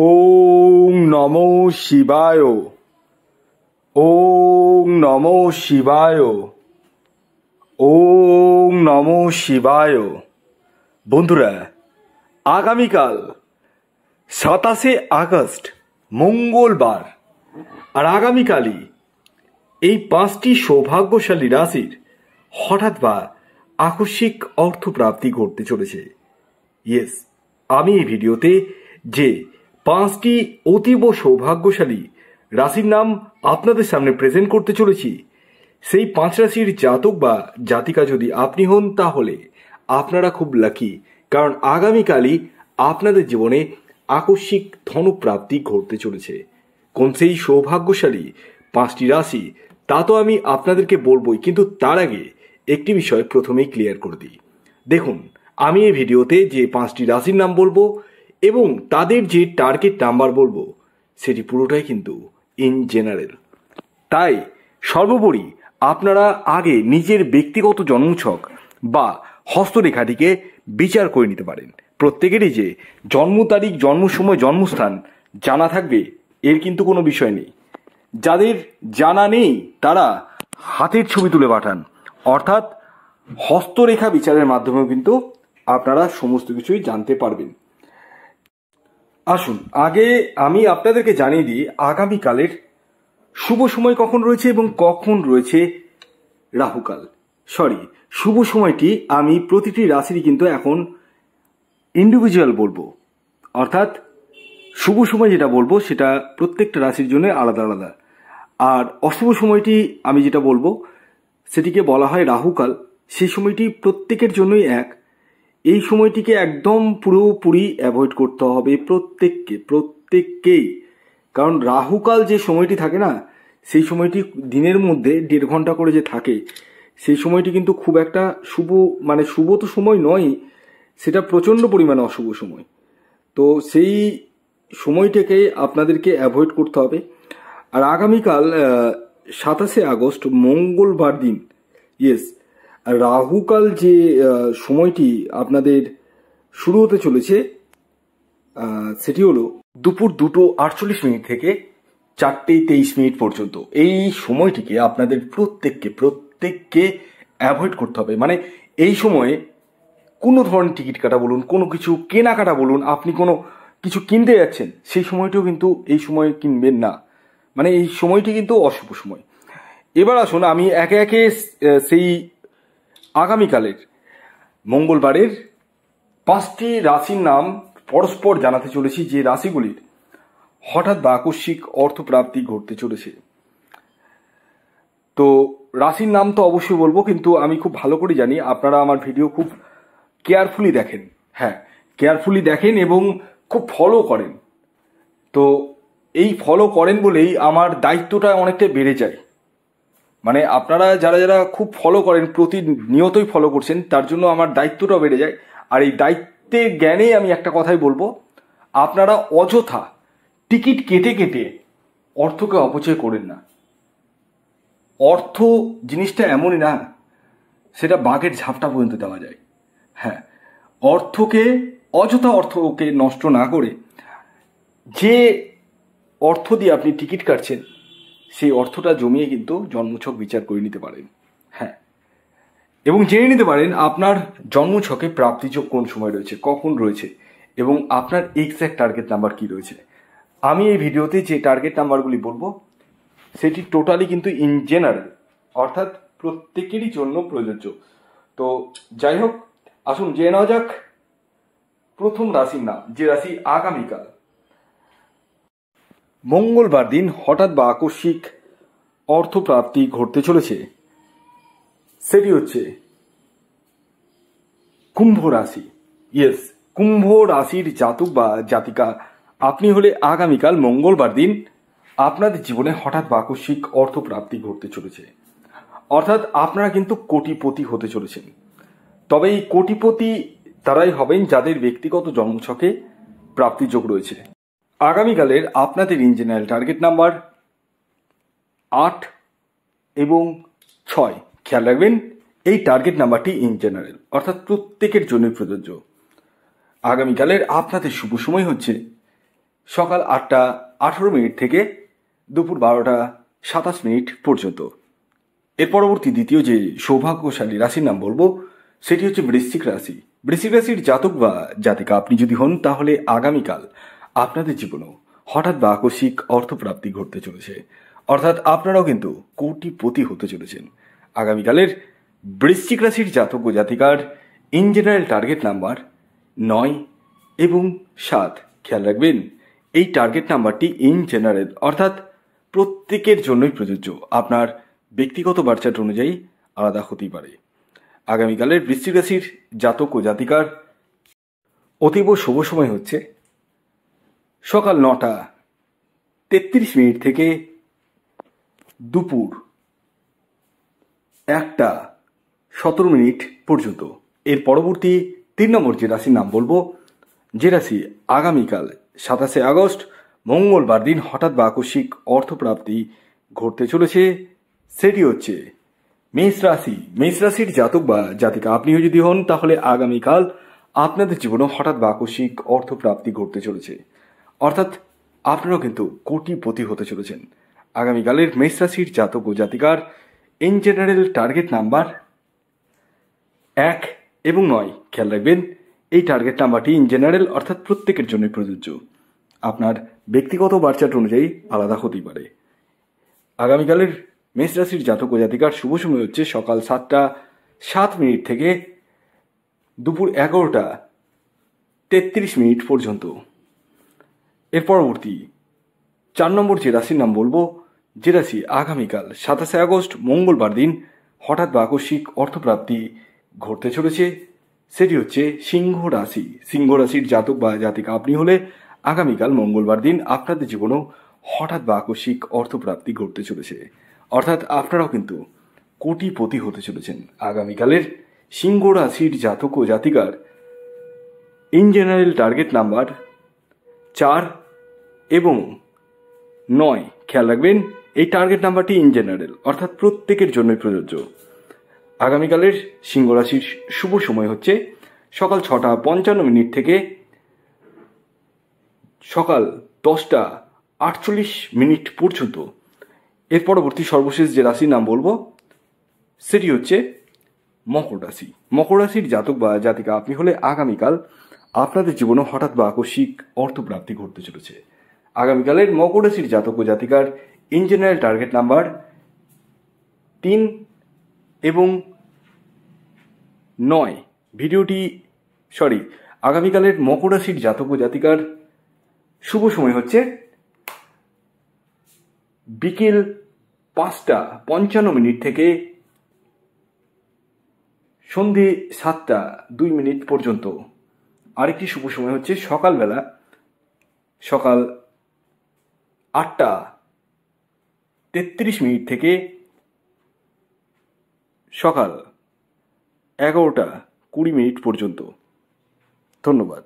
ওং নমো শিবায়। ওং নমো শিবায়। ওং নমো শিবায়। বন্ধুরা, আগামীকাল 27শে আগস্ট মঙ্গলবার, আর আগামীকালই এই 5টি সৌভাগ্যশালী রাশির হঠাৎ বা আকস্মিক অর্থপ্রাপ্তি ঘটতে চলেছে। ইয়েস, আমি এই ভিডিওতে যে 5টি অতীব সৌভাগ্যশালী রাশির নাম আপনাদের সামনে প্রেজেন্ট করতে চলেছি, সেই 5 রাশির জাতক বা জাতিকা যদি আপনি হন, তাহলে আপনারা খুব লাকি, কারণ আগামীকালই আপনাদের জীবনে আকস্মিক ধনপ্রাপ্তি ঘটতে চলেছে। কোন সেই সৌভাগ্যশালী 5টি রাশি তা তো আমি আপনাদেরকে বলবই, কিন্তু তার আগে একটি বিষয় প্রথমেই ক্লিয়ার করে দিই। দেখুন, আমি এই ভিডিওতে যে 5টি রাশির নাম বলবো এবং তাদের যে টার্গেট নাম্বার বলবো, সেটি পুরোটাই কিন্তু ইন জেনারেল। তাই সর্বোপরি আপনারা আগে নিজের ব্যক্তিগত জন্মছক বা হস্তরেখাটিকে বিচার করে নিতে পারেন। প্রত্যেকেরই যে জন্ম তারিখ, জন্ম সময়, জন্মস্থান জানা থাকবে এর কিন্তু কোনো বিষয় নেই। যাদের জানা নেই তারা হাতের ছবি তুলে পাঠান, অর্থাৎ হস্তরেখা বিচারের মাধ্যমেও কিন্তু আপনারা সমস্ত কিছুই জানতে পারবেন। আসুন আগে আমি আপনাদেরকে জানিয়ে দিই আগামীকালের শুভ সময় কখন রয়েছে এবং কখন রয়েছে রাহুকাল। শুভ সময়টি আমি প্রতিটি রাশিরই কিন্তু এখন ইন্ডিভিজুয়াল বলবো, অর্থাৎ শুভ সময় যেটা বলবো সেটা প্রত্যেকটা রাশির জন্য আলাদা আলাদা। আর অশুভ সময়টি আমি যেটা বলবো সেটিকে বলা হয় রাহুকাল। সেই সময়টি প্রত্যেকের জন্যই এক। এই সময়টিকে একদম পুরোপুরি অ্যাভয়েড করতে হবে প্রত্যেককেই, কারণ রাহুকাল যে সময়টি থাকে না, সেই সময়টি দিনের মধ্যে 1.5 ঘন্টা করে যে থাকে, সেই সময়টি কিন্তু খুব একটা শুভ তো সময় নয়, সেটা প্রচণ্ড পরিমাণে অশুভ সময়। তো সেই সময়টাকে আপনাদেরকে অ্যাভয়েড করতে হবে। আর আগামীকাল 27শে আগস্ট মঙ্গলবার দিন, ইয়েস, রাহুকাল যে সময়টি আপনাদের শুরু হতে চলেছে সেটি হলো দুপুর 2:48 থেকে 4:23 পর্যন্ত। এই সময়টিকে আপনাদের প্রত্যেককে অ্যাভয়েড করতে হবে। মানে এই সময়ে কোনো ধরনের টিকিট কাটা বলুন, কোনো কিছু কেনাকাটা বলুন, আপনি কোনো কিছু কিনতে যাচ্ছেন, সেই সময়টিও কিন্তু এই সময় কিনবেন না। মানে এই সময়টি কিন্তু অশুভ সময়। এবার আসুন আমি একে একে সেই আগামীকালের মঙ্গলবারের 5টি রাশির নাম পরস্পর জানাতে চলেছি, যে রাশিগুলির হঠাৎ বা আকস্মিক অর্থপ্রাপ্তি ঘটতে চলেছে। তো রাশির নাম তো অবশ্যই বলবো, কিন্তু আমি খুব ভালো করে জানি আপনারা আমার ভিডিও খুব কেয়ারফুলি দেখেন। হ্যাঁ, কেয়ারফুলি দেখেন এবং খুব ফলো করেন। তো এই ফলো করেন বলেই আমার দায়িত্বটা অনেকটা বেড়ে যায়। মানে আপনারা যারা যারা খুব ফলো করেন, প্রতিনিয়তই ফলো করছেন, তার জন্য আমার দায়িত্বটাও বেড়ে যায়। আর এই দায়িত্বের জ্ঞানে আমি একটা কথাই বলবো, আপনারা অযথা টিকিট কেটে অর্থকে অপচয় করেন না। অর্থ জিনিসটা এমনই না, সেটা বাঘের ঝাপটা পর্যন্ত দেওয়া যায়। হ্যাঁ, অযথা অর্থকে নষ্ট না করে যে অর্থ দিয়ে আপনি টিকিট কাটছেন, সেই অর্থটা জমিয়ে কিন্তু জন্মছক বিচার করে নিতে পারেন। হ্যাঁ, এবং জেনে নিতে পারেন আপনার জন্মছকে প্রাপ্তিযোগ কোন সময় রয়েছে, কখন রয়েছে, এবং আপনার এক্স্যাক্ট টার্গেট নাম্বার কি রয়েছে। আমি এই ভিডিওতে যে টার্গেট নাম্বারগুলি বলবো সেটি টোটালি কিন্তু ইন জেনারেল, অর্থাৎ প্রত্যেকেরই জন্য প্রযোজ্য। তো যাই হোক, আসুন জেনে নেওয়া যাক প্রথম রাশির নাম, যে রাশি আগামীকাল মঙ্গলবার দিন হঠাৎ বা আকস্মিক অর্থপ্রাপ্তি ঘটতে চলেছে, সেটি হচ্ছে কুম্ভ রাশি। ইয়েস, কুম্ভ রাশির জাতক বা জাতিকা আপনি হলে আগামীকাল মঙ্গলবার দিন আপনাদের জীবনে হঠাৎ বা আকস্মিক অর্থপ্রাপ্তি ঘটতে চলেছে, অর্থাৎ আপনারা কিন্তু কোটিপতি হতে চলেছেন। তবে এই কোটিপতি তারাই হবেন যাদের ব্যক্তিগত জন্মছকে প্রাপ্তিযোগ রয়েছে। আগামীকালের আপনাদের ইন জেনারেল টার্গেট নাম্বার 8 এবং 6। খেয়াল রাখবেন এই টার্গেট নাম্বারটি ইন জেনারেল, অর্থাৎ প্রত্যেকের জন্যই প্রযোজ্য। আগামীকালের আপনাদের শুভ সময় হচ্ছে সকাল 8:18 থেকে দুপুর 12:27 পর্যন্ত। এর পরবর্তী দ্বিতীয় যে সৌভাগ্যশালী রাশির নাম বলবো সেটি হচ্ছে বৃশ্চিক রাশি। বৃশ্চিক রাশির জাতক বা জাতিকা আপনি যদি হন তাহলে আগামীকাল আপনাদের জীবনেও হঠাৎ বা আকস্মিক অর্থপ্রাপ্তি ঘটতে চলেছে, অর্থাৎ আপনারাও কিন্তু কোটিপতি হতে চলেছেন। আগামীকালের বৃশ্চিক রাশির জাতক ও জাতিকার ইন জেনারেল টার্গেট নাম্বার 9 এবং 7। খেয়াল রাখবেন এই টার্গেট নাম্বারটি ইন জেনারেল অর্থাৎ প্রত্যেকের জন্যই প্রযোজ্য, আপনার ব্যক্তিগত বার্চার্ট অনুযায়ী আলাদা হতেই পারে। আগামীকালের বৃশ্চিক রাশির জাতক ও জাতিকার অতীব শুভ সময় হচ্ছে সকাল 9:33 থেকে দুপুর 1:17 পর্যন্ত। এর পরবর্তী 3 নম্বর যে রাশির নাম বলবো, যে রাশি আগামীকাল 27 আগস্ট মঙ্গলবার দিন হঠাৎ বা আকস্মিক অর্থপ্রাপ্তি ঘটতে চলেছে, সেটি হচ্ছে মেষ রাশি। মেষ রাশির জাতক বা জাতিকা আপনিও যদি হন তাহলে আগামীকাল আপনাদের জীবনে হঠাৎ বা আকস্মিক অর্থপ্রাপ্তি ঘটতে চলেছে, অর্থাৎ আপনারাও কিন্তু কোটিপতি হতে চলেছেন। আগামীকালের মেষ রাশির জাতক ও জাতিকার ইন জেনারেল টার্গেট নাম্বার 1 এবং 9। খেয়াল রাখবেন এই টার্গেট নাম্বারটি ইন জেনারেল অর্থাৎ প্রত্যেকের জন্যই প্রযোজ্য, আপনার ব্যক্তিগত বার্চার্ট অনুযায়ী আলাদা হতেই পারে। আগামীকালের মেষ রাশির জাতক ও জাতিকার শুভ সময় হচ্ছে সকাল 7:07 থেকে দুপুর 11:33 পর্যন্ত। এর পরবর্তী 4 নম্বর যে রাশির নাম বলবো, যে রাশি আগামীকাল 27 আগস্ট মঙ্গলবার দিন হঠাৎ বা আকস্মিক অর্থপ্রাপ্তি ঘটতে চলেছে, সেটি হচ্ছে সিংহ রাশি। সিংহ রাশির জাতক বা জাতিকা আপনি হলে আগামীকাল মঙ্গলবার দিন আপনাদের জীবনেও হঠাৎ বা আকস্মিক অর্থপ্রাপ্তি ঘটতে চলেছে, অর্থাৎ আপনারাও কিন্তু কোটিপতি হতে চলেছেন। আগামীকালের সিংহ রাশির জাতক ও জাতিকার ইন জেনারেল টার্গেট নাম্বার 4 এবং 9। খেয়াল রাখবেন এই টার্গেট নাম্বারটি ইন জেনারেল অর্থাৎ প্রত্যেকের জন্যই প্রযোজ্য। আগামীকালের সিংহ রাশির শুভ সময় হচ্ছে সকাল 6:55 থেকে সকাল 10:48 পর্যন্ত। এর পরবর্তী সর্বশেষ যে রাশির নাম বলবো সেটি হচ্ছে মকর রাশি। মকর রাশির জাতক বা জাতিকা আপনি হলে আগামীকাল আপনাদের জীবনে হঠাৎ বা আকস্মিক অর্থপ্রাপ্তি ঘটতে চলেছে। আগামীকালের মকর রাশির জাতক ও জাতিকার ইন জেনারেল টার্গেট নাম্বার 3 এবং 9। আগামীকালের মকর রাশির জাতক ও জাতিকার শুভ সময় হচ্ছে বিকেল 5:55 থেকে সন্ধে 7:02 পর্যন্ত। আরেকটি শুভ সময় হচ্ছে সকালবেলা সকাল 8:33 থেকে সকাল 11:20 পর্যন্ত। ধন্যবাদ।